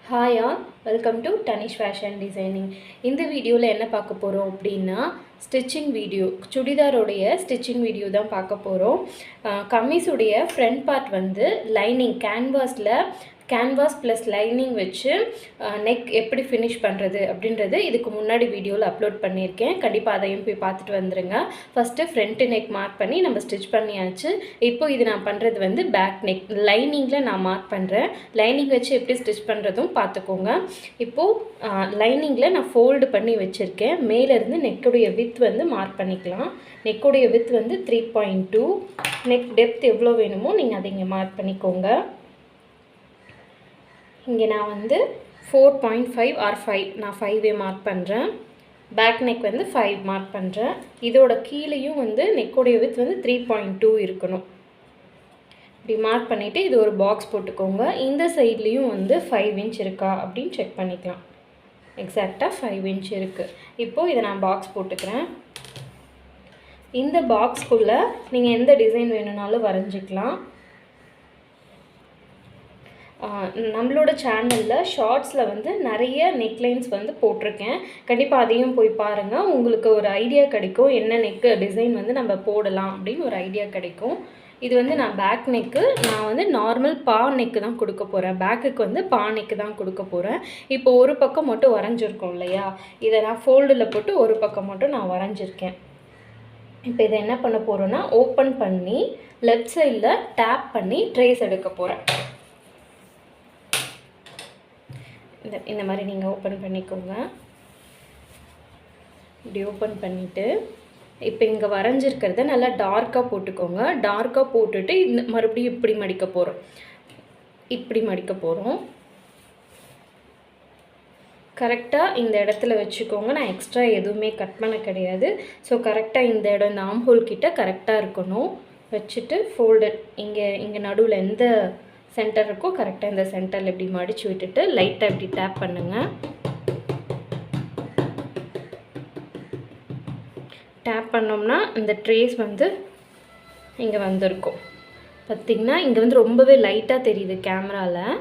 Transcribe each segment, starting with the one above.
Hi all, welcome to Danish fashion designing. இந்த வீடியோவில் என்ன பார்க்க போகிறோம் அப்படின்னா ஸ்டிச்சிங் வீடியோ, சுடிதாரோடைய ஸ்டிச்சிங் வீடியோ தான் பார்க்க போகிறோம். கம்மீஸுடைய ஃப்ரண்ட் பார்ட் வந்து லைனிங் கேன்வாஸ் ப்ளஸ் லைனிங் வச்சு நெக் எப்படி ஃபினிஷ் பண்ணுறது அப்படின்றது இதுக்கு முன்னாடி வீடியோவில் அப்லோட் பண்ணியிருக்கேன். கண்டிப்பாக அதையும் போய் பார்த்துட்டு வந்துடுங்க. ஃபஸ்ட்டு ஃப்ரண்ட்டு நெக் மார்க் பண்ணி நம்ம ஸ்டிச் பண்ணியாச்சு. இப்போ இது நான் பண்ணுறது வந்து பேக் நெக் லைனிங்கில் நான் மார்க் பண்ணுறேன். லைனிங் வச்சு எப்படி ஸ்டிச் பண்ணுறதும் பார்த்துக்கோங்க. இப்போது லைனிங்கில் நான் ஃபோல்டு பண்ணி வச்சுருக்கேன். மேலேருந்து நெக்குடைய வித் வந்து மார்க் பண்ணிக்கலாம். நெக்குடைய வித் வந்து 3.2. நெக் டெப்த் எவ்வளோ வேணுமோ நீங்கள் அதை இங்கே மார்க் பண்ணிக்கோங்க. இங்கே நான் வந்து 4.5 ஆர் 5 நான் 5 மார்க் பண்ணுறேன். பேக் நெக் வந்து 5 மார்க் பண்ணுறேன். இதோட கீழேயும் வந்து நெக்கோடைய வித் வந்து 3.2 இருக்கணும். இப்படி மார்க் பண்ணிவிட்டு இது ஒரு பாக்ஸ் போட்டுக்கோங்க. இந்த சைட்லேயும் வந்து 5 இன்ச் இருக்கா அப்படின்னு செக் பண்ணிக்கலாம். எக்ஸாக்டாக 5 இன்ச் இருக்குது. இப்போது இதை நான் பாக்ஸ் போட்டுக்கிறேன். இந்த பாக்ஸ்க்குள்ளே நீங்கள் எந்த டிசைன் வேணும்னாலும் வரைஞ்சிக்கலாம். நம்மளோட சேனலில் ஷார்ட்ஸில் வந்து நிறைய நெக்லைன்ஸ் வந்து போட்டிருக்கேன். கண்டிப்பாக அதையும் போய் பாருங்கள். உங்களுக்கு ஒரு ஐடியா கிடைக்கும், என்ன நெக்கு டிசைன் வந்து நம்ம போடலாம் அப்படின்னு ஒரு ஐடியா கிடைக்கும். இது வந்து நான் பேக் நெக்கு, நான் வந்து நார்மல் பா நெக்கு தான் கொடுக்க போகிறேன். பேக்குக்கு வந்து பா நெக்கு தான் கொடுக்க போகிறேன். இப்போ ஒரு பக்கம் மட்டும் வரைஞ்சிருக்கோம் இல்லையா, இதை நான் ஃபோல்டில் போட்டு ஒரு பக்கம் மட்டும் நான் வரைஞ்சிருக்கேன். இப்போ இதை என்ன பண்ண போகிறோன்னா, ஓப்பன் பண்ணி லெஃப்ட் சைடில் டேப் பண்ணி ட்ரேஸ் எடுக்க போகிறேன். இந்த மாதிரி நீங்கள் ஓப்பன் பண்ணிக்கோங்க. இப்படி ஓப்பன் பண்ணிவிட்டு இப்போ இங்கே வரைஞ்சிருக்கிறத நல்லா டார்க்காக போட்டுக்கோங்க. டார்க்காக போட்டுட்டு இந்த மறுபடியும் இப்படி மடிக்க போகிறோம். இப்படி மடிக்க போகிறோம். கரெக்டாக இந்த இடத்துல வச்சுக்கோங்க. நான் எக்ஸ்ட்ரா எதுவுமே கட் பண்ண கிடையாது. ஸோ கரெக்டாக இந்த இடம், இந்த ஆம்ஹோல் கிட்ட கரெக்டாக இருக்கணும். வச்சுட்டு ஃபோல்டட் இங்கே நடுவில் எந்த சென்டர் இருக்கோ கரெக்டாக இந்த சென்டரில் இப்படி மடித்து விட்டுட்டு லைட்டாக இப்படி டேப் பண்ணுங்கள். டேப் பண்ணோம்னா இந்த ட்ரேஸ் வந்து இங்கே வந்திருக்கும். பார்த்திங்கன்னா இங்கே வந்து ரொம்பவே லைட்டாக தெரியுது கேமராவில்,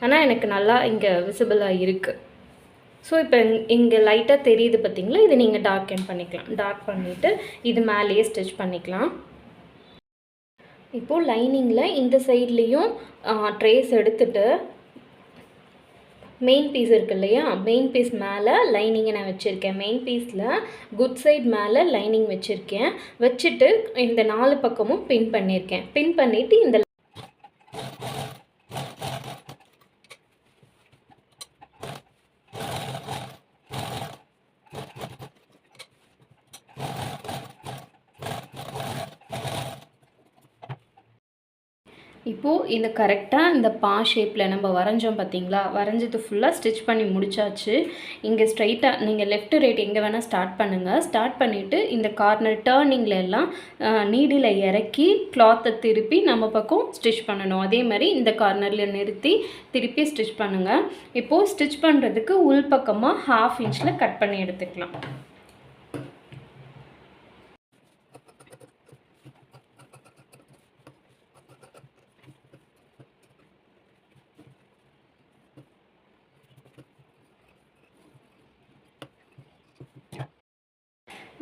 ஆனால் எனக்கு நல்லா இங்கே விசிபிளாக இருக்குது. ஸோ இப்போ இங்கே லைட்டாக தெரியுது பார்த்திங்களா, இதை நீங்கள் டார்க் பண்ணிக்கலாம். டார்க் பண்ணிவிட்டு இது மேலேயே ஸ்டிச் பண்ணிக்கலாம். இப்போது லைனிங்கில் இந்த சைட்லேயும் ட்ரேஸ் எடுத்துட்டு மெயின் பீஸ் இருக்குது இல்லையா, மெயின் பீஸ் மேலே லைனிங்கை நான் வச்சுருக்கேன். மெயின் பீஸில் குட் சைட் மேலே லைனிங் வச்சுருக்கேன். வச்சுட்டு இந்த 4 பக்கமும் பின் பண்ணியிருக்கேன். பின் பண்ணிவிட்டு இந்த இப்போது இந்த கரெக்டாக இந்த பா ஷேப்பில் நம்ம வரைஞ்சோம் பார்த்திங்களா, வரைஞ்சது ஃபுல்லாக ஸ்டிச் பண்ணி முடிச்சாச்சு. இங்கே ஸ்ட்ரைட்டாக நீங்கள் லெஃப்ட் ரைட் எங்கே வேணால் ஸ்டார்ட் பண்ணுங்கள். ஸ்டார்ட் பண்ணிவிட்டு இந்த கார்னர் டேர்னிங்கில் எல்லாம் நீடில் இறக்கி கிளாத்தை திருப்பி நம்ம பக்கம் ஸ்டிச் பண்ணணும். அதே மாதிரி இந்த கார்னரில் நிறுத்தி திருப்பி ஸ்டிச் பண்ணுங்கள். இப்போது ஸ்டிச் பண்ணுறதுக்கு உள் பக்கமாக 1/2 இன்ச்சில் கட் பண்ணி எடுத்துக்கலாம்.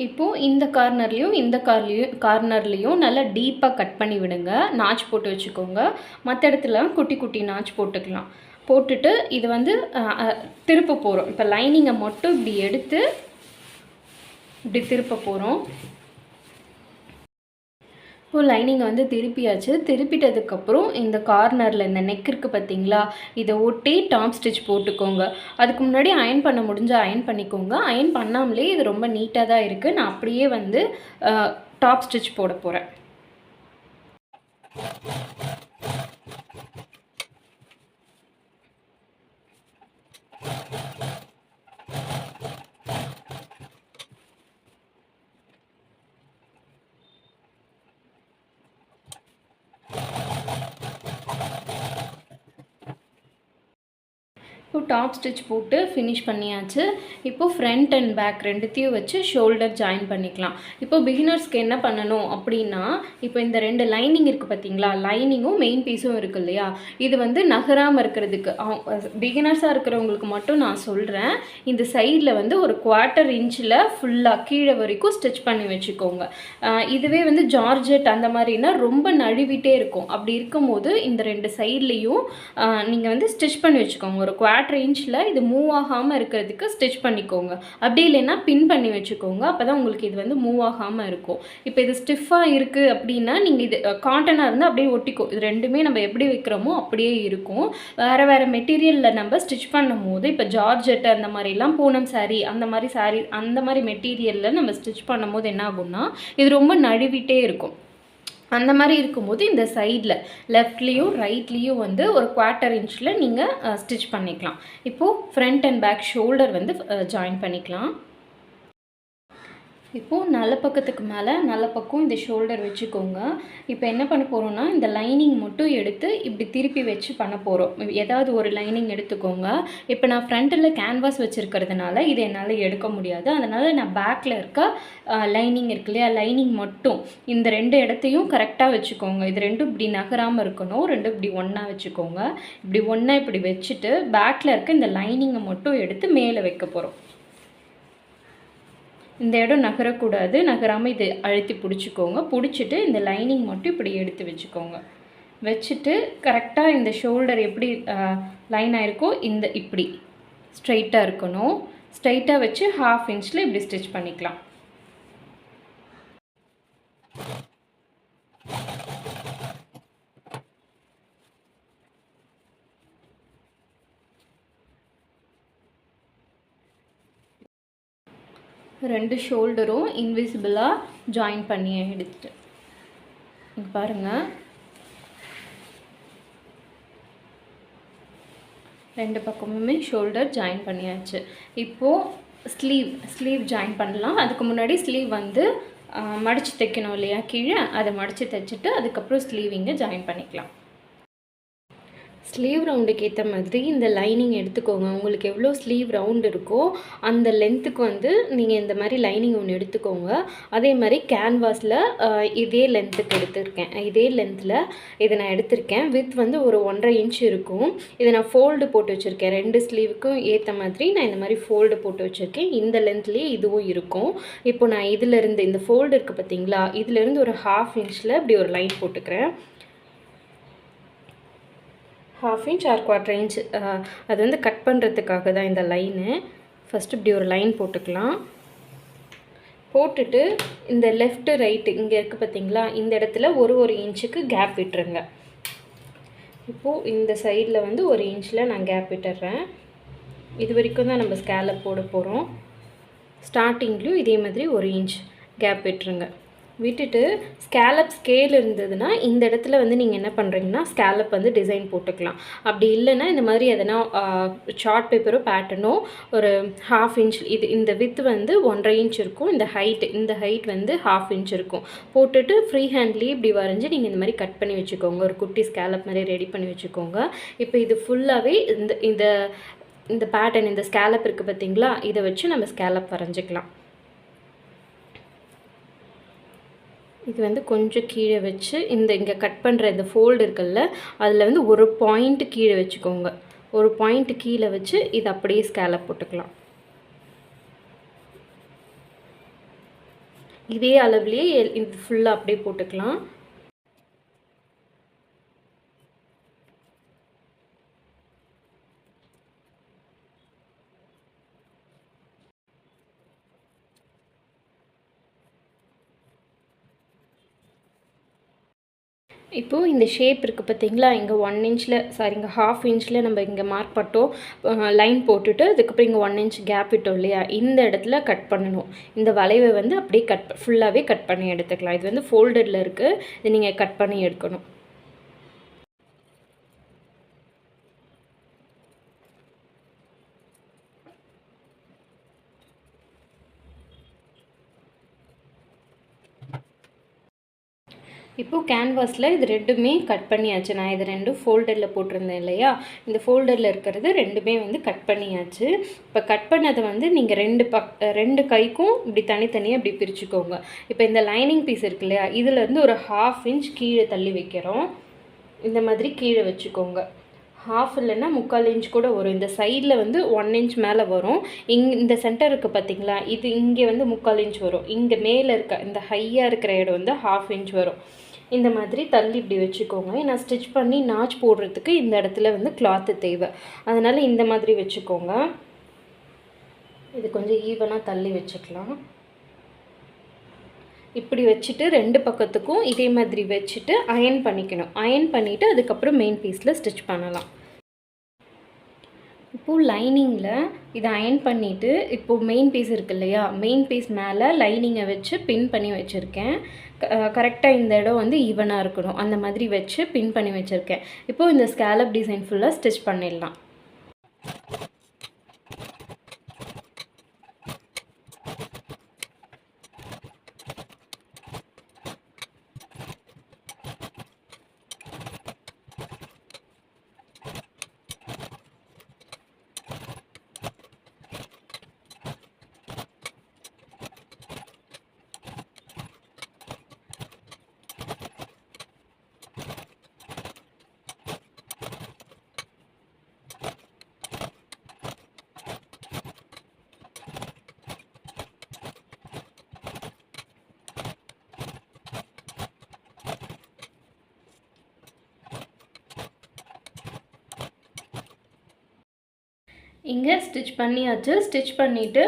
இப்போது இந்த கார்னர்லேயும் இந்த கார்னர்லேயும் நல்லா டீப்பாக கட் பண்ணி விடுங்க. நாச் போட்டு வச்சுக்கோங்க. மற்ற இடத்துல குட்டி குட்டி நாச் போட்டுக்கலாம். போட்டுட்டு இது வந்து திருப்ப போகிறோம். இப்போ லைனிங்கை மட்டும் இப்படி எடுத்து இப்படி திருப்ப போகிறோம். இப்போ லைனிங்கை வந்து திருப்பியாச்சு. திருப்பிட்டதுக்கப்புறம் இந்த கார்னரில் இந்த நெக் இருக்குது பார்த்திங்களா, இதை ஒட்டி டாப் ஸ்டிச் போட்டுக்கோங்க. அதுக்கு முன்னாடி அயன் பண்ண முடிஞ்சால் அயன் பண்ணிக்கோங்க. அயன் பண்ணாமலே இது ரொம்ப நீட்டாக தான் இருக்குது. நான் அப்படியே வந்து டாப் ஸ்டிச் போட போகிறேன். இப்போ டாப் ஸ்டிச் போட்டு ஃபினிஷ் பண்ணியாச்சு. இப்போ ஃப்ரண்ட் அண்ட் பேக் ரெண்டுத்தையும் வச்சு ஷோல்டர் ஜாயின் பண்ணிக்கலாம். இப்போ பிகினர்ஸ்க்கு என்ன பண்ணணும் அப்படின்னா, இப்போ இந்த 2 லைனிங் இருக்குது பார்த்தீங்களா, லைனிங்கும் மெயின் பீஸும் இருக்குது இல்லையா, இது வந்து நகராமல் இருக்கிறதுக்கு பிகினர்ஸாக இருக்கிறவங்களுக்கு மட்டும் நான் சொல்கிறேன். இந்த சைடில் வந்து ஒரு 1/4 இன்ச்சில் ஃபுல்லாக கீழே வரைக்கும் ஸ்டிச் பண்ணி வச்சுக்கோங்க. இதுவே வந்து ஜார்ஜெட் அந்த மாதிரினா ரொம்ப நழுவிட்டே இருக்கும். அப்படி இருக்கும்போது இந்த 2 சைட்லேயும் நீங்கள் வந்து ஸ்டிச் பண்ணி வச்சுக்கோங்க. ஒரு 1/4 இன்ச்சில் இது மூவ் ஆகாமல் இருக்கிறதுக்கு ஸ்டிச் பண்ணிக்கோங்க. அப்படி இல்லைன்னா பின் பண்ணி வச்சுக்கோங்க. அப்போ தான் உங்களுக்கு இது வந்து மூவ் ஆகாமல் இருக்கும். இப்போ இது ஸ்டிஃபாக இருக்குது அப்படின்னா நீங்கள் இது காட்டனாக இருந்தால் அப்படியே ஒட்டிக்கும். இது ரெண்டுமே நம்ம எப்படி வைக்கிறோமோ அப்படியே இருக்கும். வேறு வேறு மெட்டீரியலில் நம்ம ஸ்டிச் பண்ணும் போது இப்போ ஜார்ஜெட் அந்த மாதிரிலாம் பூனம் சாரீ அந்த மாதிரி மெட்டீரியலில் நம்ம ஸ்டிச் பண்ணும் போது என்ன ஆகும்னா இது ரொம்ப நழுவிட்டே இருக்கும். அந்த மாதிரி இருக்கும்போது இந்த சைடில் லெஃப்ட்லேயும் ரைட்லேயும் வந்து ஒரு 1/4 இன்ச்சில் நீங்கள் ஸ்டிச் பண்ணிக்கலாம். இப்போது ஃப்ரண்ட் அண்ட் பேக் ஷோல்டர் வந்து ஜாயின் பண்ணிக்கலாம். இப்போது நல்ல பக்கத்துக்கு மேலே நல்ல பக்கம் இந்த ஷோல்டர் வச்சுக்கோங்க. இப்போ என்ன பண்ண போகிறோன்னா, இந்த லைனிங் மட்டும் எடுத்து இப்படி திருப்பி வச்சு பண்ண போகிறோம். ஏதாவது ஒரு லைனிங் எடுத்துக்கோங்க. இப்போ நான் ஃப்ரண்ட்டில் கேன்வாஸ் வச்சுருக்கிறதுனால இதை என்னால் எடுக்க முடியாது. அதனால் நான் பேக்கில் இருக்க லைனிங் இருக்கு இல்லையா, லைனிங் மட்டும் இந்த 2 இடத்தையும் கரெக்டாக வச்சுக்கோங்க. இது 2 இப்படி நகராமல் இருக்கணும். 2 இப்படி ஒன்றா வச்சுக்கோங்க. இப்படி ஒன்றா இப்படி வச்சுட்டு பேக்கில் இருக்க இந்த லைனிங்கை மட்டும் எடுத்து மேலே வைக்க போகிறோம். இந்த இடம் நகரக்கூடாது. நகராமல் இது அழுத்தி பிடிச்சிக்கோங்க. பிடிச்சிட்டு இந்த லைனிங் மட்டும் இப்படி எடுத்து வச்சுக்கோங்க. வச்சுட்டு கரெக்டாக இந்த ஷோல்டர் எப்படி லைன் ஆகிருக்கோ இந்த இப்படி ஸ்ட்ரைட்டாக இருக்கணும். ஸ்ட்ரைட்டாக வச்சு 1/2 இன்ச்சில் இப்படி ஸ்டிச் பண்ணிக்கலாம். ரெண்டு ஷோல்டரும் இன்விசிபிளாக ஜாயின் பண்ணி எடுத்துட்டு இங்கே பாருங்கள். ரெண்டு பக்கமுமே ஷோல்டர் ஜாயின் பண்ணியாச்சு. இப்போது ஸ்லீவ் ஜாயின் பண்ணலாம். அதுக்கு முன்னாடி ஸ்லீவ் வந்து மடித்து தைக்கணும் இல்லையா, கீழே அதை மடித்து தைச்சிட்டு அதுக்கப்புறம் ஸ்லீவ் இங்கே ஜாயின் பண்ணிக்கலாம். ஸ்லீவ் ரவுண்டுக்கு ஏற்ற மாதிரி இந்த லைனிங் எடுத்துக்கோங்க. உங்களுக்கு எவ்வளோ ஸ்லீவ் ரவுண்ட் இருக்கோ அந்த லென்த்துக்கு வந்து நீங்கள் இந்த மாதிரி லைனிங் ஒன்று எடுத்துக்கோங்க. அதே மாதிரி கேன்வாஸில் இதே லென்த்துக்கு எடுத்திருக்கேன். இதே லென்த்தில் இதை நான் எடுத்திருக்கேன். வித் வந்து ஒரு 1.5 இன்ச் இருக்கும். இதை நான் ஃபோல்டு போட்டு வச்சுருக்கேன். 2 ஸ்லீவுக்கும் ஏற்ற மாதிரி நான் இந்த மாதிரி ஃபோல்டு போட்டு வச்சுருக்கேன். இந்த லென்த்லேயே இதுவும் இருக்கும். இப்போ நான் இதிலேருந்து இந்த ஃபோல்டு இருக்குது பார்த்தீங்களா, இதிலேருந்து ஒரு 1/2 இன்ச்சில் இப்படி ஒரு லைன் போட்டுக்கிறேன். 1/2 இன்ச் ஆர் 1/4 இன்ச் அது வந்து கட் பண்ணுறதுக்காக தான் இந்த லைனு. ஃபஸ்ட்டு இப்படி ஒரு லைன் போட்டுக்கலாம். போட்டுட்டு இந்த லெஃப்ட்டு ரைட்டு இங்கே இருக்குது பார்த்தீங்களா, இந்த இடத்துல ஒரு இன்ச்சுக்கு கேப் விட்டுருங்க. இப்போது இந்த சைடில் வந்து 1 இன்ச்சில் நான் கேப் விட்டுறேன். இது வரைக்கும் தான் நம்ம ஸ்கேலப் போட போகிறோம். ஸ்டார்டிங்லேயும் இதே மாதிரி 1 இன்ச் கேப் விட்டுருங்க. விட்டுட்டு ஸ்கேலப் ஸ்கேல் இருந்ததுன்னா இந்த இடத்துல வந்து நீங்கள் என்ன பண்ணுறீங்கன்னா ஸ்கேலப் வந்து டிசைன் போட்டுக்கலாம். அப்படி இல்லைன்னா இந்த மாதிரி எதனா சார்ட் பேப்பரோ பேட்டர்னோ ஒரு 1/2 இன்ச் இந்த வித் வந்து 1.5 இன்ச் இருக்கும். இந்த ஹைட் வந்து 1/2 இன்ச் இருக்கும். போட்டுட்டு ஃப்ரீ ஹேண்ட்லேயே இப்படி வரைஞ்சி நீங்கள் இந்த மாதிரி கட் பண்ணி வச்சுக்கோங்க. ஒரு குட்டி ஸ்கேலப் மாதிரி ரெடி பண்ணி வச்சுக்கோங்க. இப்போ இது ஃபுல்லாகவே இந்த பேட்டர்ன் இந்த ஸ்கேலப் இருக்குது பார்த்தீங்களா, இதை வச்சு நம்ம ஸ்கேலப் வரைஞ்சிக்கலாம். இது வந்து கொஞ்சம் கீழே வச்சு இங்கே கட் பண்ணுற இந்த ஃபோல்டு இருக்குல்ல, அதில் வந்து ஒரு பாயிண்ட் கீழே வச்சுக்கோங்க. ஒரு பாயிண்ட் கீழே வச்சு இது அப்படியே ஸ்கேலப் போட்டுக்கலாம். இதே அளவுலேயே இது ஃபுல்லாக அப்படியே போட்டுக்கலாம். இப்போது இந்த ஷேப் இருக்குது பார்த்தீங்களா, இங்கே 1 இன்ச்சில் இங்கே 1/2 இன்ச்சில் நம்ம இங்கே மார்க் பட்டோம், லைன் போட்டுட்டு அதுக்கப்புறம் இங்கே 1 இன்ச் கேப் விட்டோம் இல்லையா, இந்த இடத்துல கட் பண்ணணும். இந்த வளைவை வந்து அப்படியே ஃபுல்லாகவே கட் பண்ணி எடுத்துக்கலாம். இது வந்து ஃபோல்டடில் இருக்குது, இது நீங்கள் கட் பண்ணி எடுக்கணும். இப்போது கேன்வாஸில் இது ரெண்டுமே கட் பண்ணியாச்சு. நான் இது ரெண்டும் ஃபோல்டரில் போட்டிருந்தேன் இல்லையா, இந்த ஃபோல்டரில் இருக்கிறது ரெண்டுமே வந்து கட் பண்ணியாச்சு. இப்போ கட் பண்ணதை வந்து நீங்கள் ரெண்டு கைக்கும் இப்படி தனித்தனியாக இப்படி பிரிச்சுக்கோங்க. இப்போ இந்த லைனிங் பீஸ் இருக்கு இல்லையா, இதிலேருந்து ஒரு 1/2 இன்ச் கீழே தள்ளி வைக்கிறோம். இந்த மாதிரி கீழே வச்சுக்கோங்க. 1/2 இல்லைன்னா 3/4 இன்ச் கூட வரும். இந்த சைடில் வந்து 1 இன்ச் மேலே வரும். இந்த சென்டர் இருக்குது பார்த்தீங்களா, இது இங்கே வந்து 3/4 இன்ச் வரும். இங்கே மேலே இருக்க இந்த ஹையாக இருக்கிற இடம் வந்து 1/2 இன்ச் வரும். இந்த மாதிரி தள்ளி இப்படி வச்சுக்கோங்க. ஏன்னா ஸ்டிச் பண்ணி நாச் போடுறதுக்கு இந்த இடத்துல வந்து கிளாத்து தேவை, அதனால் இந்த மாதிரி வச்சுக்கோங்க. இது கொஞ்சம் ஈவனாக தள்ளி வச்சுக்கலாம். இப்படி வச்சுட்டு ரெண்டு பக்கத்துக்கும் இதே மாதிரி வச்சுட்டு அயன் பண்ணிக்கணும். அயன் பண்ணிவிட்டு அதுக்கப்புறம் மெயின் பீஸில் ஸ்டிச் பண்ணலாம். இப்போது லைனிங்கில் இதை அயன் பண்ணிவிட்டு இப்போது மெயின் பீஸ் இருக்குது இல்லையா, மெயின் பீஸ் மேலே லைனிங்கை வச்சு பின் பண்ணி வச்சுருக்கேன். கரெக்டாக இந்த இடம் வந்து ஈவனாக இருக்கணும், அந்த மாதிரி வச்சு பின் பண்ணி வச்சுருக்கேன். இப்போது இந்த ஸ்கேலப் டிசைன் ஃபுல்லாக ஸ்டிச் பண்ணிடலாம். இங்கே ஸ்டிச் பண்ணியாச்சு. ஸ்டிச் பண்ணிவிட்டு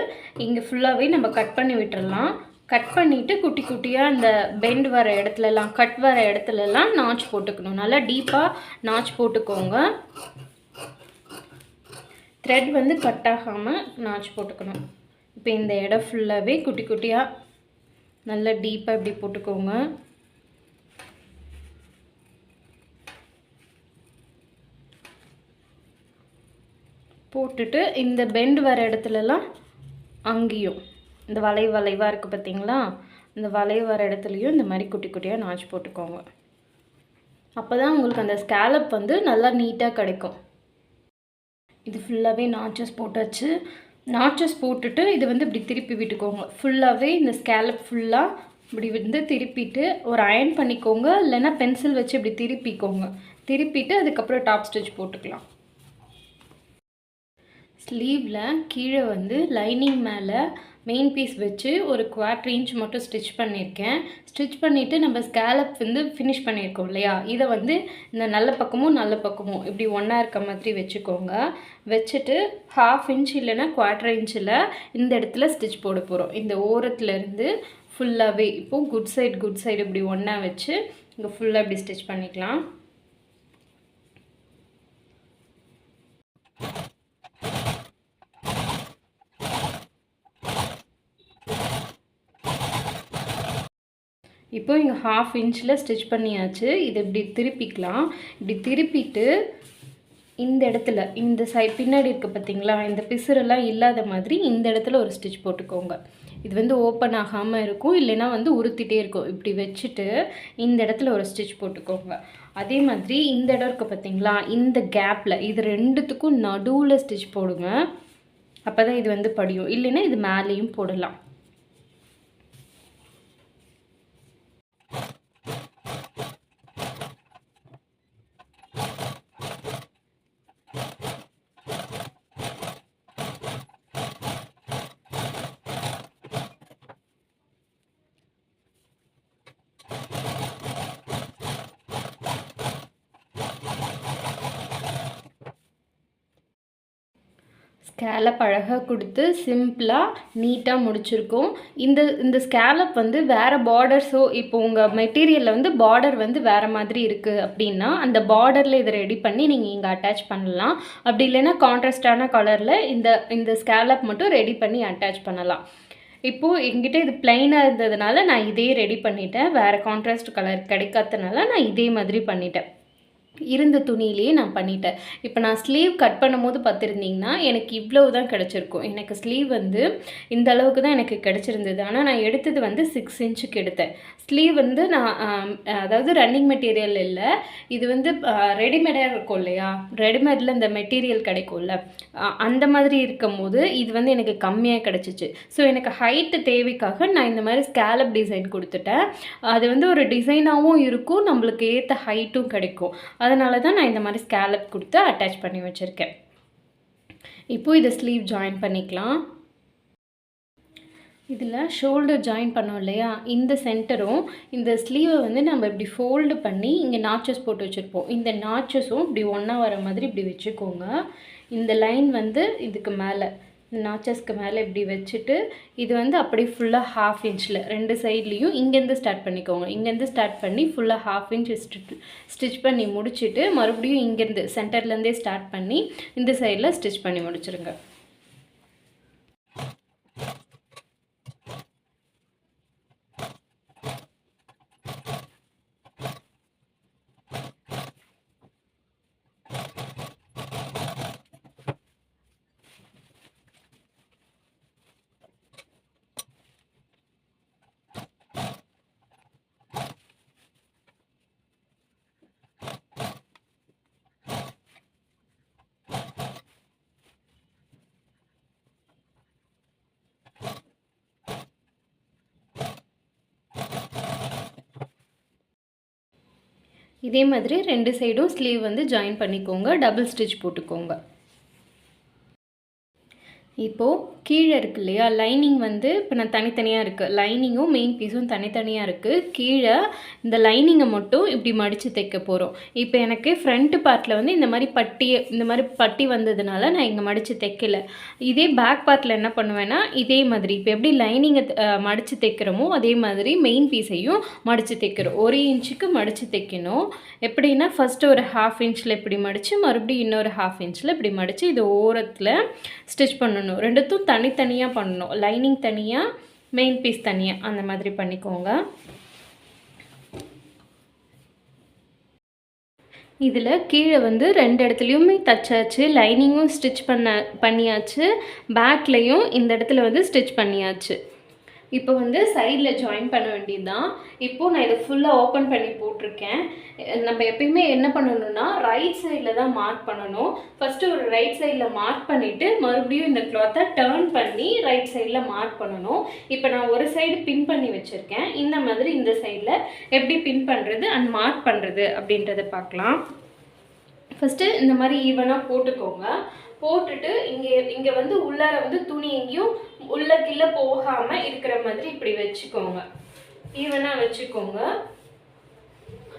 இங்கே ஃபுல்லாகவே நம்ம கட் பண்ணி விட்டுடலாம். கட் பண்ணிவிட்டு குட்டி குட்டியாக இந்த பெண்ட் வர இடத்துலலாம், கட் வர இடத்துலலாம் நாச் போட்டுக்கணும். நல்லா டீப்பாக நாச் போட்டுக்கோங்க. த்ரெட் வந்து கட் ஆகாமல் நாச் போட்டுக்கணும். இப்போ இந்த இடம் ஃபுல்லாகவே குட்டி குட்டியாக நல்லா டீப்பாக இப்படி போட்டுக்கோங்க. போட்டுட்டு இந்த பெண்ட் வர இடத்துலலாம் அங்கேயும் இந்த வளைவாக இருக்குது பார்த்தீங்களா, இந்த வளைவு வர இடத்துலையும் இந்த மாதிரி குட்டி குட்டியாக நாச் போட்டுக்கோங்க. அப்போ தான் உங்களுக்கு அந்த ஸ்கேலப் வந்து நல்லா நீட்டாக கிடைக்கும். இது ஃபுல்லாகவே நாச்சஸ் போட்டாச்சு. நாச்சஸ் போட்டுட்டு இது வந்து இப்படி திருப்பி விட்டுக்கோங்க. ஃபுல்லாகவே இந்த ஸ்கேலப் ஃபுல்லாக இப்படி வந்து திருப்பிட்டு ஒரு அயன் பண்ணிக்கோங்க, இல்லைன்னா பென்சில் வச்சு இப்படி திருப்பிக்கோங்க. திருப்பிட்டு அதுக்கப்புறம் டாப் ஸ்டிச் போட்டுக்கலாம். ஸ்லீவில் கீழே வந்து லைனிங் மேலே மெயின் பீஸ் வச்சு ஒரு 1/4 இன்ச் மட்டும் ஸ்டிச் பண்ணியிருக்கேன். ஸ்டிச் பண்ணிவிட்டு நம்ம ஸ்கேலப் வந்து ஃபினிஷ் பண்ணியிருக்கோம் இல்லையா, இதை வந்து இந்த நல்ல பக்கமும் இப்படி ஒன்றா இருக்க மாதிரி வச்சுக்கோங்க. வச்சுட்டு 1/2 இன்ச் இல்லைன்னா 1/4 இன்ச்சில் இந்த இடத்துல ஸ்டிச் போட போகிறோம். இந்த ஓரத்துலேருந்து ஃபுல்லாகவே இப்போது குட் சைடு இப்படி ஒன்றா வச்சு இங்கே ஃபுல்லாக இப்படி ஸ்டிச் பண்ணிக்கலாம். இப்போ இங்கே 1/2 இன்ச்சில் ஸ்டிச் பண்ணியாச்சு. இதை இப்படி திருப்பிக்கலாம். இப்படி திருப்பிட்டு இந்த இடத்துல இந்த சைட் பின்னாடி இருக்குது பார்த்தீங்களா, இந்த பிசுரெல்லாம் இல்லாத மாதிரி இந்த இடத்துல ஒரு ஸ்டிச் போட்டுக்கோங்க. இது வந்து ஓப்பன் ஆகாமல் இருக்கும், இல்லைன்னா வந்து உறுத்திட்டே இருக்கும். இப்படி வச்சுட்டு இந்த இடத்துல ஒரு ஸ்டிச் போட்டுக்கோங்க. அதே மாதிரி இந்த இடம் இருக்குது பார்த்தீங்களா, இந்த கேப்பில் இது ரெண்டுத்துக்கும் நடுவில் ஸ்டிச் போடுங்க. அப்போ தான் இது வந்து படியும், இல்லைன்னா இது மேலேயும் போடலாம். ஸ்கேலப் அழகாக கொடுத்து சிம்பிளாக நீட்டாக முடிச்சிருக்கோம். இந்த ஸ்கேலப் வந்து வேறு பார்டர்ஸோ, இப்போ உங்கள் மெட்டீரியலில் வந்து பார்டர் வந்து வேறு மாதிரி இருக்குது அப்படின்னா அந்த பார்டரில் இதை ரெடி பண்ணி நீங்கள் இங்கே அட்டாச் பண்ணலாம். அப்படி இல்லைன்னா கான்ட்ராஸ்டான கலரில் இந்த ஸ்கேலப் மட்டும் ரெடி பண்ணி அட்டாச் பண்ணலாம். இப்போது என்கிட்ட இது பிளைனாக இருந்ததுனால நான் இதே ரெடி பண்ணிட்டேன். வேறு கான்ட்ராஸ்ட் கலர் கிடைக்காதனால நான் இதே மாதிரி பண்ணிட்டேன். இருந்த துணியிலேயே நான் பண்ணிட்டேன். இப்போ நான் ஸ்லீவ் கட் பண்ணும்போது பார்த்துருந்தீங்கன்னா, எனக்கு இவ்வளவு தான் கிடச்சிருக்கும். எனக்கு ஸ்லீவ் வந்து இந்த அளவுக்கு தான் எனக்கு கிடச்சிருந்தது. ஆனால் நான் எடுத்தது வந்து 6 இன்ச்சுக்கு எடுத்தேன். ஸ்லீவ் வந்து நான் அதாவது ரன்னிங் மெட்டீரியல் இல்ல. இது வந்து ரெடிமேடாக இருக்கும் இல்லையா? ரெடிமேடில் இந்த மெட்டீரியல் கிடைக்கும்ல, அந்த மாதிரி இருக்கும்போது இது வந்து எனக்கு கம்மியாக கிடச்சிச்சு. ஸோ எனக்கு ஹைட்டு தேவைக்காக நான் இந்த மாதிரி ஸ்கேலப் டிசைன் கொடுத்துட்டேன். அது வந்து ஒரு டிசைனாகவும் இருக்கும், நம்மளுக்கு ஏற்ற ஹைட்டும் கிடைக்கும். அதனால தான் நான் இந்த மாதிரி ஸ்கேலப் கொடுத்து அட்டாச் பண்ணி வச்சுருக்கேன். இப்போது இதை ஸ்லீவ் ஜாயின் பண்ணிக்கலாம். இதில் ஷோல்டர் ஜாயின் பண்ணோம் இல்லையா, இந்த சென்டரும் இந்த ஸ்லீவை வந்து நம்ம இப்படி ஃபோல்டு பண்ணி இங்கே நாச்சஸ் போட்டு வச்சுருப்போம். இந்த நாச்சஸும் இப்படி ஒன்றா வர மாதிரி இப்படி வச்சுக்கோங்க. இந்த லைன் வந்து இதுக்கு மேலே நாச்சஸ்க்கு மேலே இப்படி வச்சுட்டு இது வந்து அப்படியே ஃபுல்லாக 1/2 இன்ச்சில் 2 சைட்லேயும் இங்கேருந்து ஸ்டார்ட் பண்ணிக்கோங்க. இங்கேருந்து ஸ்டார்ட் பண்ணி ஃபுல்லாக 1/2 இன்ச் ஸ்டிச் பண்ணி முடிச்சுட்டு மறுபடியும் இங்கேருந்து சென்டர்லேருந்தே ஸ்டார்ட் பண்ணி இந்த சைடில் ஸ்டிச் பண்ணி முடிச்சுருங்க. இதே மாதிரி 2 சைடும் ஸ்லீவ் வந்து ஜாயின் பண்ணிக்கோங்க. டபுள் ஸ்டிச் போட்டுக்கோங்க. இப்போது கீழே இருக்கு இல்லையா, லைனிங் வந்து இப்போ நான் தனித்தனியாக இருக்குது, லைனிங்கும் மெயின் பீஸும் தனித்தனியாக இருக்குது. கீழே இந்த லைனிங்கை மட்டும் இப்படி மடித்து தைக்க போகிறோம். இப்போ எனக்கு ஃப்ரண்ட் பார்ட்டில் வந்து இந்த மாதிரி பட்டி வந்ததுனால நான் இங்கே மடித்து தைக்கல. இதே பேக் பார்ட்டில் என்ன பண்ணுவேன்னா, இதே மாதிரி இப்போ எப்படி லைனிங்கை மடித்து தைக்கிறோமோ அதே மாதிரி மெயின் பீஸையும் மடித்து தைக்கிறோம். 1 இன்ச்சுக்கு மடித்து தைக்கணும். எப்படின்னா ஃபஸ்ட்டு ஒரு 1/2 இன்ச்சில் இப்படி மடித்து மறுபடியும் இன்னொரு 1/2 இன்ச்சில் இப்படி மடித்து இது ஓரத்தில் ஸ்டிச் பண்ணணும். ரெண்டுத்தும் தனித்தனியாக பண்ணணும். லைனிங் தனியாக, மெயின் பீஸ் தனியாக, அந்த மாதிரி பண்ணிக்கோங்க. இதில் கீழே வந்து 2 இடத்துலையுமே தச்சாச்சு. லைனிங்கும் ஸ்டிச் பண்ணியாச்சு. பேக்லேயும் இந்த இடத்துல வந்து ஸ்டிச் பண்ணியாச்சு. இப்போ வந்து சைடில் ஜாயின் பண்ண வேண்டியது தான். இப்போது நான் இதை ஃபுல்லாக ஓப்பன் பண்ணி போட்டிருக்கேன். நம்ம எப்பயுமே என்ன பண்ணணும்னா ரைட் சைடில் தான் மார்க் பண்ணணும். ஃபஸ்ட்டு ஒரு ரைட் சைடில் மார்க் பண்ணிவிட்டு மறுபடியும் இந்த கிளாத்தை டர்ன் பண்ணி ரைட் சைடில் மார்க் பண்ணணும். இப்போ நான் ஒரு சைடு பின் பண்ணி வச்சுருக்கேன். இந்த மாதிரி இந்த சைடில் எப்படி பின் பண்ணுறது அண்ட் மார்க் பண்ணுறது அப்படின்றத பார்க்கலாம். ஃபஸ்ட்டு இந்த மாதிரி ஈவனாக போட்டுக்கோங்க. போட்டுட்டு இங்கே வந்து உள்ளார வந்து துணி எங்கேயும் உள்ள கீழே போகாமல் இருக்கிற மாதிரி இப்படி வச்சுக்கோங்க. ஈவனாக வச்சுக்கோங்க.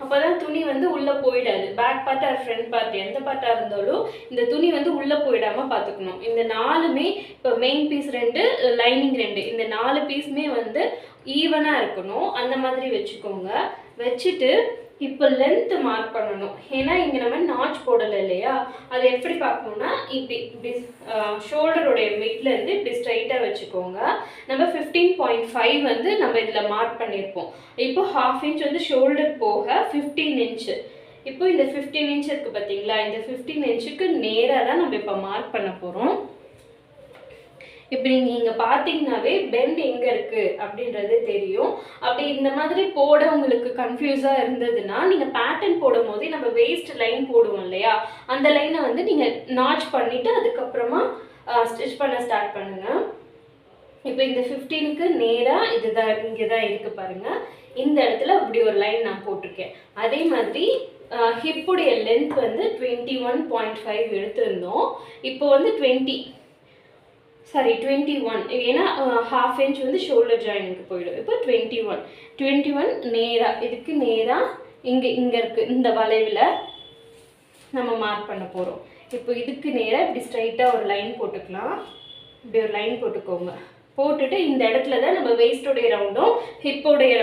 அப்போ தான் துணி வந்து உள்ளே போயிடாது. Back part or front part எந்த பார்ட்டாக இருந்தாலும் இந்த துணி வந்து உள்ளே போயிடாமல் பார்த்துக்கணும். இந்த 4மே இப்போ மெயின் பீஸ் 2, லைனிங் 2, இந்த 4 பீஸுமே வந்து ஈவனாக இருக்கணும். அந்த மாதிரி வச்சுக்கோங்க. வச்சுட்டு இப்போ லென்த்து மார்க் பண்ணணும். ஏன்னா இங்கே நம்ம நாச் போடலை இல்லையா, அது எப்படி பார்க்கணுன்னா இப்படி ஷோல்டருடைய மிட்லேருந்து இப்படி ஸ்ட்ரைட்டாக வச்சுக்கோங்க. நம்ம 15.5 வந்து நம்ம இதில் மார்க் பண்ணியிருப்போம். இப்போ 1/2 இன்ச் வந்து ஷோல்டர் போக 15 இன்ச்சு. இப்போ இந்த 15 இன்ச் இருக்குது பார்த்தீங்களா, இந்த 15 இன்ச்சுக்கு நேராக தான் நம்ம இப்போ மார்க் பண்ண போகிறோம். இப்படி நீங்கள் பார்த்தீங்கன்னாவே பெண்ட் எங்கே இருக்குது அப்படின்றது தெரியும். அப்படி இந்த மாதிரி போட உங்களுக்கு கன்ஃபியூஸாக இருந்ததுன்னா நீங்கள் பேட்டர்ன் போடும் போதே நம்ம வேஸ்ட் லைன் போடுவோம் இல்லையா, அந்த லைனை வந்து நீங்கள் நாச் பண்ணிவிட்டு அதுக்கப்புறமா ஸ்டிச் பண்ண ஸ்டார்ட் பண்ணுங்கள். இப்போ இந்த 15க்கு நேராக இதுதான் இங்கே தான் இருக்குது பாருங்கள். இந்த இடத்துல இப்படி ஒரு லைன் நான் போட்டிருக்கேன். அதே மாதிரி ஹிப்புடைய லென்த் வந்து 21.5 எடுத்திருந்தோம். இப்போ வந்து 21, ஏன்னா 1/2 இன்ச் வந்து ஷோல்டர் ஜாயினுக்கு போயிடும். இப்போ 21 நேராக இதுக்கு நேராக இங்கே இருக்குது இந்த வளைவில் நம்ம மார்க் பண்ண போகிறோம். இப்போ இதுக்கு நேராக இப்படி ஸ்ட்ரைட்டாக ஒரு லைன் போட்டுக்கலாம். இப்படி ஒரு லைன் போட்டுக்கோங்க. போட்டுட்டு இந்த இடத்துல தான் நம்ம வேஸ்டோடைய ரவுண்டும் ஹிப்போடைய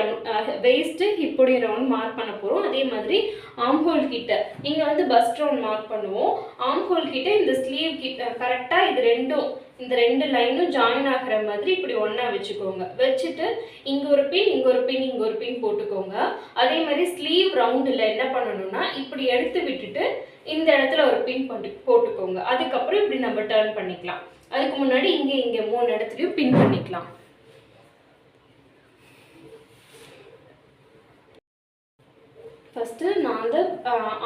ரவுண்ட் மார்க் பண்ண போகிறோம். அதே மாதிரி ஆம்ஹோல் கிட்ட இங்கே வந்து பஸ்ட் ரவுண்ட் மார்க் பண்ணுவோம். ஆம்ஹோல் கிட்ட இந்த ஸ்லீவ் கிட்ட கரெக்டாக இது ரெண்டும் இந்த 2 லைனும் ஜாயின் ஆகிற மாதிரி இப்படி ஒன்றா வச்சுக்கோங்க. வச்சுட்டு இங்கே ஒரு பின், இங்கே ஒரு பின், இங்கே ஒரு பின் போட்டுக்கோங்க. அதே மாதிரி ஸ்லீவ் ரவுண்டில் என்ன பண்ணணும்னா இப்படி எடுத்து விட்டுட்டு இந்த இடத்துல ஒரு பின் போட்டுக்கோங்க. அதுக்கப்புறம் இப்படி நம்ம டர்ன் பண்ணிக்கலாம். அதுக்கு முன்னாடி இங்கே 3 இடத்துலையும் பின் பண்ணிக்கலாம். ஃபஸ்ட்டு நான் வந்து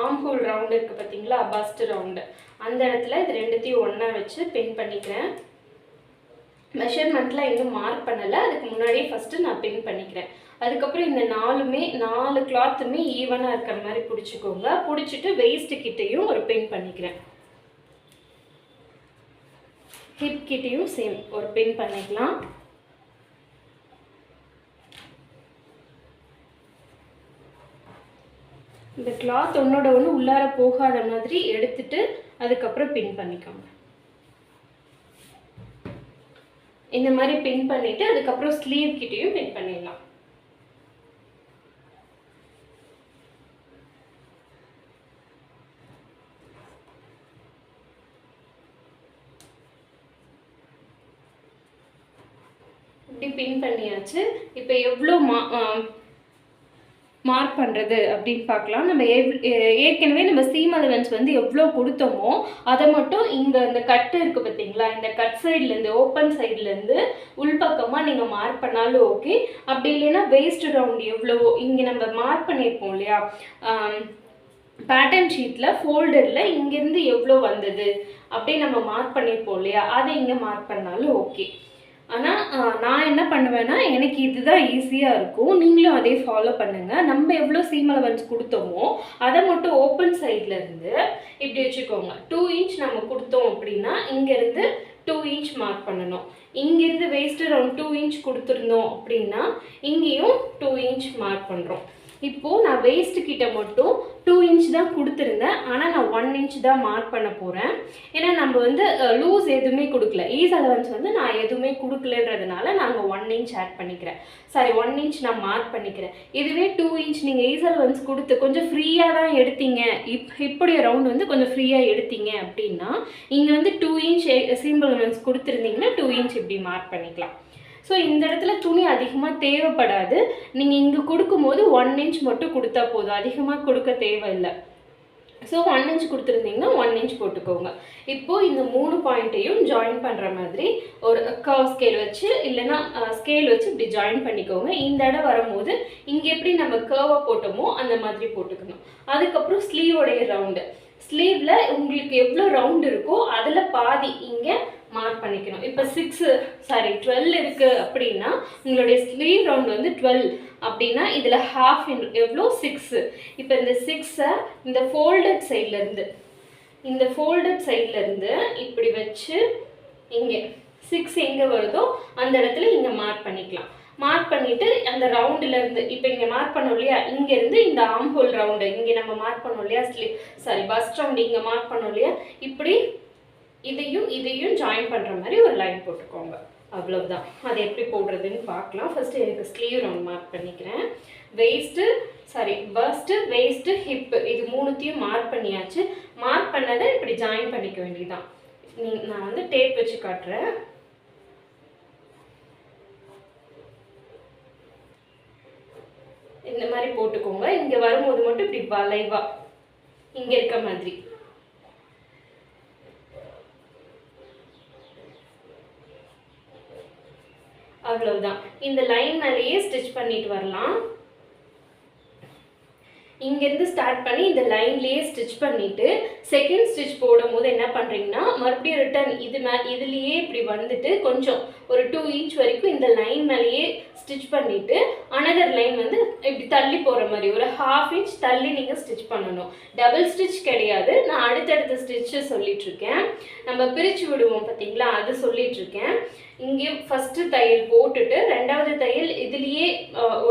ஆர்ம் ஹோல் ரவுண்டு இருக்குது பார்த்தீங்களா, பஸ்ட் ரவுண்டு, அந்த இடத்துல இது ரெண்டுத்தையும் ஒன்றா வச்சு பின் பண்ணிக்கிறேன். மெஷர்மெண்ட்டில் இன்னும் மார்க் பண்ணலை, அதுக்கு முன்னாடியே ஃபஸ்ட்டு நான் பின் பண்ணிக்கிறேன். அதுக்கப்புறம் இந்த 4 கிளாத்துமே ஈவனாக இருக்கிற மாதிரி பிடிச்சிக்கோங்க. பிடிச்சிட்டு வெயிஸ்ட்டு கிட்டேயும் ஒரு பின் பண்ணிக்கிறேன். ஹிப் கிட்டேயும் சேம் ஒரு பின் பண்ணிக்கலாம். இந்த கிளாத் ஒன்னோட ஒன்று உள்ளார போகாத மாதிரி எடுத்துட்டு அதுக்கப்புறம் பின் பண்ணிக்கோங்க. இந்த மாதிரி பின் பண்ணிட்டு அதுக்கப்புறம் ஸ்லீவ் கிட்டேயும் பின் பண்ணிடலாம். இப்படி பின் பண்ணியாச்சு. இப்போ எவ்வளோ மார்க் பண்ணுறது அப்படின்னு பார்க்கலாம். நம்ம ஏற்கனவே நம்ம சீம் அலவன்ஸ் வந்து எவ்வளோ கொடுத்தோமோ அதை மட்டும் இங்கே இந்த கட்டு இருக்குது பார்த்தீங்களா, இந்த கட் சைட்லேருந்து ஓப்பன் சைட்லேருந்து உள்பக்கமாக நீங்கள் மார்க் பண்ணாலும் ஓகே. அப்படி இல்லைன்னா வேஸ்ட் ரவுண்ட் எவ்வளவோ இங்கே நம்ம மார்க் பண்ணியிருப்போம் இல்லையா பேட்டர்ன் ஷீட்டில் ஃபோல்டரில் இங்கேருந்து எவ்வளோ வந்தது அப்படியே நம்ம மார்க் பண்ணியிருப்போம் இல்லையா, அதை இங்கே மார்க் பண்ணாலும் ஓகே. ஆனால் நான் என்ன பண்ணுவேன்னா எனக்கு இதுதான் ஈஸியாக இருக்கும். நீங்களும் அதே ஃபாலோ பண்ணுங்கள். நம்ம எவ்வளோ சீம் அலவன்ஸ் கொடுத்தோமோ அதை மட்டும் ஓப்பன் சைட்லேருந்து இப்படி வச்சுக்கோங்க. 2 இன்ச் நம்ம கொடுத்தோம் அப்படின்னா இங்கேருந்து 2 இன்ச் மார்க் பண்ணணும். இங்கேருந்து வேஸ்ட்டு ரவுண்ட் 2 இன்ச் கொடுத்துருந்தோம் அப்படின்னா இங்கேயும் 2 இன்ச் மார்க் பண்ணுறோம். இப்போது நான் வேஸ்ட்டு கிட்ட மட்டும் 2 இன்ச் தான் கொடுத்துருந்தேன், ஆனால் நான் 1 இன்ச் தான் மார்க் பண்ண போகிறேன். ஏன்னா நம்ம வந்து லூஸ் எதுவுமே கொடுக்கல, ஈஸ் அலவன்ஸ் வந்து நான் எதுவுமே கொடுக்கலன்றதுனால நாங்கள் 1 இன்ச் ஆட் பண்ணிக்கிறேன். சாரி 1 இன்ச் நான் மார்க் பண்ணிக்கிறேன். இதுவே 2 இன்ச் நீங்கள் ஈஸ் அலவன்ஸ் கொடுத்து கொஞ்சம் ஃப்ரீயாக தான் எடுத்தீங்க, இப்படி ரவுண்ட் வந்து கொஞ்சம் ஃப்ரீயாக எடுத்தீங்க அப்படின்னா இங்கே வந்து 2 இன்ச் சீம் அலவன்ஸ் கொடுத்துருந்தீங்கன்னா 2 இன்ச் இப்படி மார்க் பண்ணிக்கலாம். ஸோ இந்த இடத்துல துணி அதிகமாக தேவைப்படாது. நீங்கள் இங்கே கொடுக்கும்போது 1 இன்ச் மட்டும் கொடுத்தா போதும், அதிகமாக கொடுக்க தேவையில்லை. ஸோ 1 இன்ச் கொடுத்துருந்தீங்கன்னா 1 இன்ச் போட்டுக்கோங்க. இப்போது இந்த 3 பாயிண்ட்டையும் ஜாயின் பண்ணுற மாதிரி ஒரு கர்வ் ஸ்கேல் வச்சு இல்லைன்னா ஸ்கேல் வச்சு இப்படி ஜாயின் பண்ணிக்கோங்க. இந்த இடம் வரும்போது இங்கே எப்படி நம்ம கர்வை போட்டோமோ அந்த மாதிரி போட்டுக்கணும். அதுக்கப்புறம் ஸ்லீவோடைய ரவுண்டு, ஸ்லீவில் உங்களுக்கு எவ்வளோ ரவுண்டு இருக்கோ அதில் பாதி இங்கே மார்க் பண்ணிக்கணும். இப்போ 12 இருக்குது அப்படின்னா உங்களுடைய ஸ்லீவ் ரவுண்ட் வந்து 12 அப்படின்னா இதில் ஹாஃப் எவ்வளோ 6. இப்போ இந்த 6-ஐ இந்த ஃபோல்டட் சைட்லேருந்து இப்படி வச்சு இங்கே 6 எங்கே வருதோ அந்த இடத்துல இங்கே மார்க் பண்ணிக்கலாம். மார்க் பண்ணிவிட்டு அந்த ரவுண்டுலேருந்து இப்போ இங்கே மார்க் பண்ணோம் இல்லையா, இங்கேருந்து இந்த ஆர்ம் ஹோல் ரவுண்டு இங்கே நம்ம மார்க் பண்ணோம் இல்லையா, பஸ்ட் ரவுண்டு இங்கே மார்க் பண்ணோம் இல்லையா, இப்படி இதையும் ஜாயின் பண்ணுற மாதிரி ஒரு லைன் போட்டுக்கோங்க. அவ்வளவுதான். அது எப்படி போடுறதுன்னு பார்க்கலாம். ஃபஸ்ட்டு எனக்கு ஸ்லீவ் ரவுண்ட் மார்க் பண்ணிக்கிறேன். பஸ்ட்டு வேஸ்ட்டு ஹிப்பு இது 3த்தையும் மார்க் பண்ணியாச்சு. மார்க் பண்ணதை இப்படி ஜாயின் பண்ணிக்க வேண்டியதுதான். நான் வந்து டேப் வச்சு காட்டுறேன். இந்த மாதிரி போட்டுக்கோங்க. இங்கே வரும்போது மட்டும் இப்படி வளைவா இங்கே இருக்க மாதிரி அவ்வளவுதான். இந்த லைன் மேலேயே ஸ்டிச் பண்ணிட்டு வரலாம். இங்கேருந்து ஸ்டார்ட் பண்ணி இந்த லைன்லேயே ஸ்டிச் பண்ணிவிட்டு செகண்ட் ஸ்டிச் போடும்போது என்ன பண்ணுறீங்கன்னா மறுபடியும் ரிட்டர்ன் இதுலேயே இப்படி வந்துட்டு கொஞ்சம் ஒரு 2 இன்ச் வரைக்கும் இந்த லைன் மேலேயே ஸ்டிச் பண்ணிவிட்டு அனதர் லைன் வந்து இப்படி தள்ளி போகிற மாதிரி ஒரு 1/2 இன்ச் தள்ளி நீங்கள் ஸ்டிச் பண்ணணும். டபுள் ஸ்டிச் கிடையாது, நான் அடுத்தடுத்த ஸ்டிச்சு சொல்லிகிட்ருக்கேன். நம்ம பிரித்து விடுவோம் பார்த்தீங்களா, அது சொல்லிகிட்ருக்கேன். இங்கே ஃபஸ்ட்டு தையல் போட்டுட்டு ரெண்டாவது தையல் இதுலேயே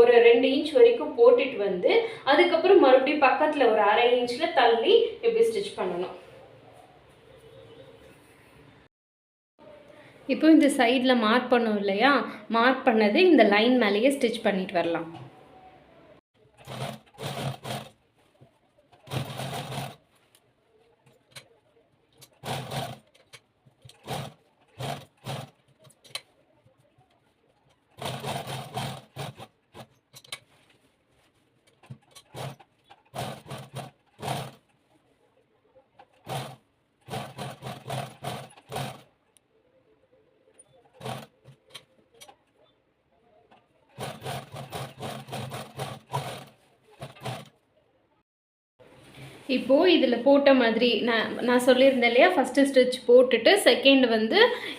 ஒரு 2 இன்ச் வரைக்கும் போட்டுட்டு வந்து அதுக்கப்புறம் மறுபடியும் பக்கத்தில் ஒரு 1/2 இன்ச்சில் தள்ளி இப்படி ஸ்டிச் பண்ணணும். இப்போ இந்த சைடில் மார்க் பண்ணோம் இல்லையா, மார்க் பண்ணது இந்த லைன் மேலேயே ஸ்டிச் பண்ணிட்டு வரலாம். இப்போது இதில் போட்ட மாதிரி நான் சொல்லியிருந்தேன் இல்லையா, ஃபஸ்ட்டு ஸ்டிச் போட்டுட்டு செகண்ட் வந்து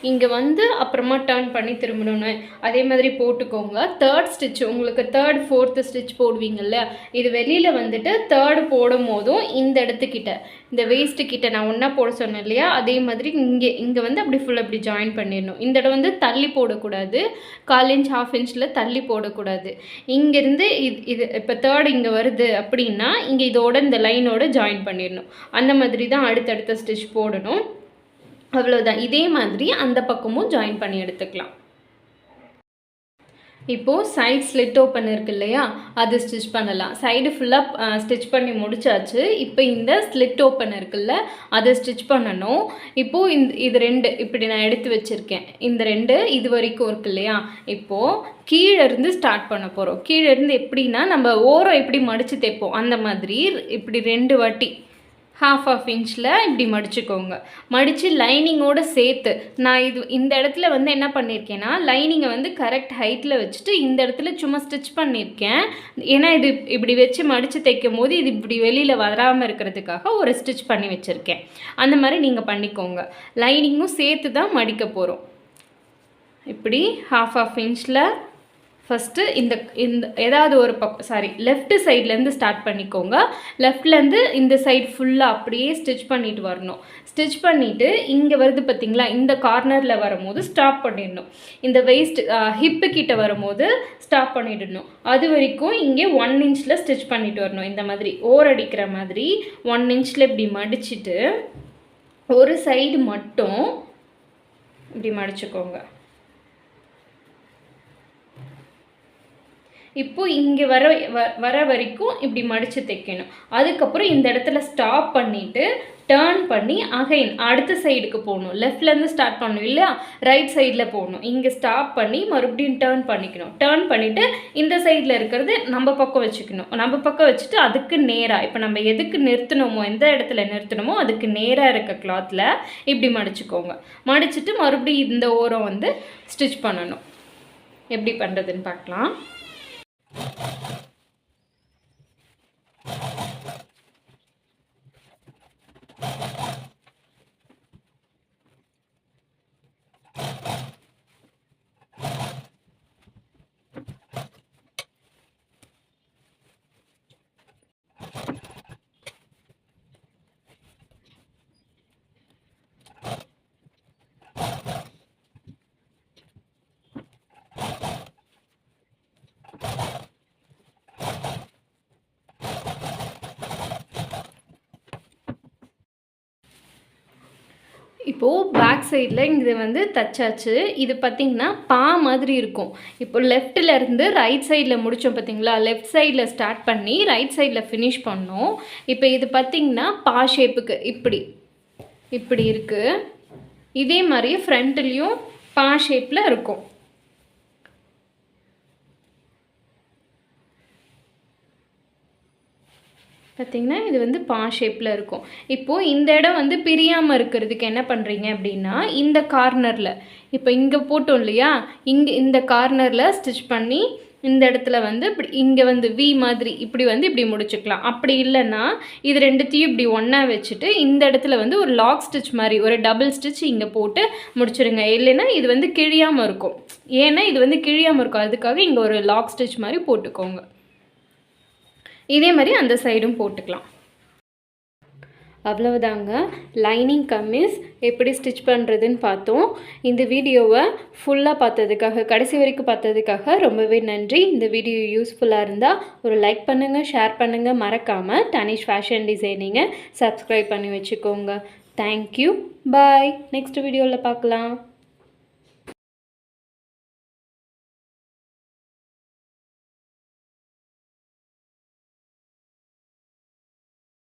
இங்கே வந்து அப்புறமா டர்ன் பண்ணி திரும்பணுன்னு, அதே மாதிரி போட்டுக்கோங்க. தேர்ட் ஸ்டிச் உங்களுக்கு தேர்ட் ஃபோர்த்து ஸ்டிச் போடுவீங்கள்ல, இது வெளியில் வந்துட்டு தேர்டு போடும் போதும் இந்த இடத்துக்கிட்ட இந்த வேஸ்ட்டுக்கிட்ட நான் ஒன்றா போட சொன்னேன் இல்லையா, அதே மாதிரி இங்கே வந்து அப்படி ஃபுல் அப்படி ஜாயின் பண்ணிடணும். இந்த இடம் வந்து தள்ளி போடக்கூடாது, 1/4 இன்ச் 1/2 இன்ச்சில் தள்ளி போடக்கூடாது. இங்கேருந்து இது இப்போ தேர்டு இங்கே வருது அப்படின்னா இங்கே இதோட இந்த லைனோட ஜாயின் பண்ணிடணும். அந்த மாதிரி தான் அடுத்தடுத்த ஸ்டிச் போடணும். அவ்வளோதான். இதே மாதிரி அந்த பக்கமும் ஜாயின் பண்ணி எடுத்துக்கலாம். இப்போது சைட் ஸ்லிட் ஓப்பன் இருக்குது இல்லையா, அது ஸ்டிச் பண்ணலாம். சைடு ஃபுல்லாக ஸ்டிச் பண்ணி முடிச்சாச்சு. இப்போ இந்த ஸ்லிட் ஓப்பன் இருக்குல்ல, அதை ஸ்டிச் பண்ணணும். இப்போது இது 2 இப்படி நான் எடுத்து வச்சுருக்கேன். இந்த 2 இது வரைக்கும் இருக்கு இல்லையா, இப்போது கீழே இருந்து ஸ்டார்ட் பண்ண போகிறோம். கீழே இருந்து எப்படின்னா நம்ம ஓரம் எப்படி மடித்து தைப்போம் அந்த மாதிரி இப்படி 2 வாட்டி 1/2 இன்ச்சில் இப்படி மடிச்சுக்கோங்க. மடித்து லைனிங்கோடு சேர்த்து நான் இந்த இடத்துல வந்து என்ன பண்ணியிருக்கேன்னா, லைனிங்கை வந்து கரெக்ட் ஹைட்டில் வச்சுட்டு இந்த இடத்துல சும்மா ஸ்டிச் பண்ணியிருக்கேன். ஏன்னா இது இப்படி வச்சு மடித்து தைக்கும் போது இது இப்படி வெளியில் வராமல் இருக்கிறதுக்காக ஒரு ஸ்டிச் பண்ணி வச்சுருக்கேன். அந்த மாதிரி நீங்கள் பண்ணிக்கோங்க. லைனிங்கும் சேர்த்து தான் மடிக்க போகிறோம். இப்படி 1/2 இன்ச்சில் ஃபஸ்ட்டு இந்த ஏதாவது ஒரு லெஃப்ட் சைட்லேருந்து ஸ்டார்ட் பண்ணிக்கோங்க. லெஃப்ட்லேருந்து இந்த சைடு ஃபுல்லாக அப்படியே ஸ்டிச் பண்ணிட்டு வரணும். ஸ்டிச் பண்ணிவிட்டு இங்கே வருது பார்த்திங்களா, இந்த கார்னரில் வரும்போது ஸ்டாப் பண்ணிடணும். இந்த வெயிஸ்ட் ஹிப்பு கிட்ட வரும்போது ஸ்டாப் பண்ணிடணும். அது வரைக்கும் இங்கே 1 இன்ச்சில் ஸ்டிச் பண்ணிட்டு வரணும். இந்த மாதிரி ஓர் அடிக்கிற மாதிரி 1 இன்ச்சில் இப்படி மடிச்சுட்டு ஒரு சைடு மட்டும் இப்படி மடிச்சுக்கோங்க. இப்போது இங்கே வர வரைக்கும் இப்படி மடித்து தைக்கணும். அதுக்கப்புறம் இந்த இடத்துல ஸ்டாப் பண்ணிவிட்டு டர்ன் பண்ணி அகைன் அடுத்த சைடுக்கு போகணும். லெஃப்ட்லேருந்து ஸ்டார்ட் பண்ணணும் இல்லையா, ரைட் சைடில் போகணும். இங்கே ஸ்டாப் பண்ணி மறுபடியும் டர்ன் பண்ணிக்கணும். டர்ன் பண்ணிவிட்டு இந்த சைடில் இருக்கிறது நம்ம பக்கம் வச்சுக்கணும். நம்ம பக்கம் வச்சுட்டு அதுக்கு நேராக இப்போ நம்ம எதுக்கு நிறுத்தணுமோ, எந்த இடத்துல நிறுத்தணுமோ அதுக்கு நேராக இருக்க கிளாத்தில் இப்படி மடிச்சுக்கோங்க. மடிச்சுட்டு மறுபடியும் இந்த ஓரம் வந்து ஸ்டிச் பண்ணணும். எப்படி பண்ணுறதுன்னு பார்க்கலாம். இப்போது பேக் சைடில் இது வந்து தச்சாச்சு. இது பார்த்திங்கன்னா பா மாதிரி இருக்கும். இப்போ லெஃப்ட்டில் இருந்து ரைட் சைடில் முடித்தோம் பார்த்திங்களா, லெஃப்ட் சைடில் ஸ்டார்ட் பண்ணி ரைட் சைடில் ஃபினிஷ் பண்ணோம். இப்போ இது பார்த்திங்கன்னா பா ஷேப்புக்கு இப்படி இருக்குது. இதே மாதிரியே ஃப்ரண்ட்லேயும் பா ஷேப்பில் இருக்கும். பார்த்திங்கன்னா இது வந்து பா ஷேப்பில் இருக்கும். இப்போது இந்த இடம் வந்து பிரியாமல் இருக்கிறதுக்கு என்ன பண்ணுறீங்க அப்படின்னா, இந்த கார்னரில் இப்போ இங்கே போட்டோம் இல்லையா, இந்த கார்னரில் ஸ்டிச் பண்ணி இந்த இடத்துல வந்து இப்படி இங்கே வந்து வி மாதிரி இப்படி வந்து இப்படி முடிச்சுக்கலாம். அப்படி இல்லைன்னா இது 2த்தையும் இப்படி ஒன்றா வச்சுட்டு இந்த இடத்துல வந்து ஒரு லாக் ஸ்டிச் மாதிரி ஒரு டபுள் ஸ்டிச் இங்கே போட்டு முடிச்சுடுங்க. இல்லைன்னா இது வந்து கிழியாமல் இருக்கும். ஏன்னா இது வந்து கிழியாமல் இருக்கும், அதுக்காக இங்கே ஒரு லாக் ஸ்டிச் மாதிரி போட்டுக்கோங்க. இதே மாதிரி அந்த சைடும் போட்டுக்கலாம். அவ்வளவுதாங்க. லைனிங் கம்மீஸ் எப்படி ஸ்டிச் பண்ணுறதுன்னு பார்த்தோம். இந்த வீடியோவை ஃபுல்லாக பார்த்ததுக்காக, கடைசி வரைக்கும் பார்த்ததுக்காக ரொம்பவே நன்றி. இந்த வீடியோ யூஸ்ஃபுல்லாக இருந்தால் ஒரு லைக் பண்ணுங்கள், ஷேர் பண்ணுங்கள். மறக்காமல் டனிஷ் ஃபேஷன் டிசைனிங்கை சப்ஸ்கிரைப் பண்ணி வச்சுக்கோங்க. தேங்க்யூ. பாய். நெக்ஸ்ட் வீடியோவில் பார்க்கலாம்.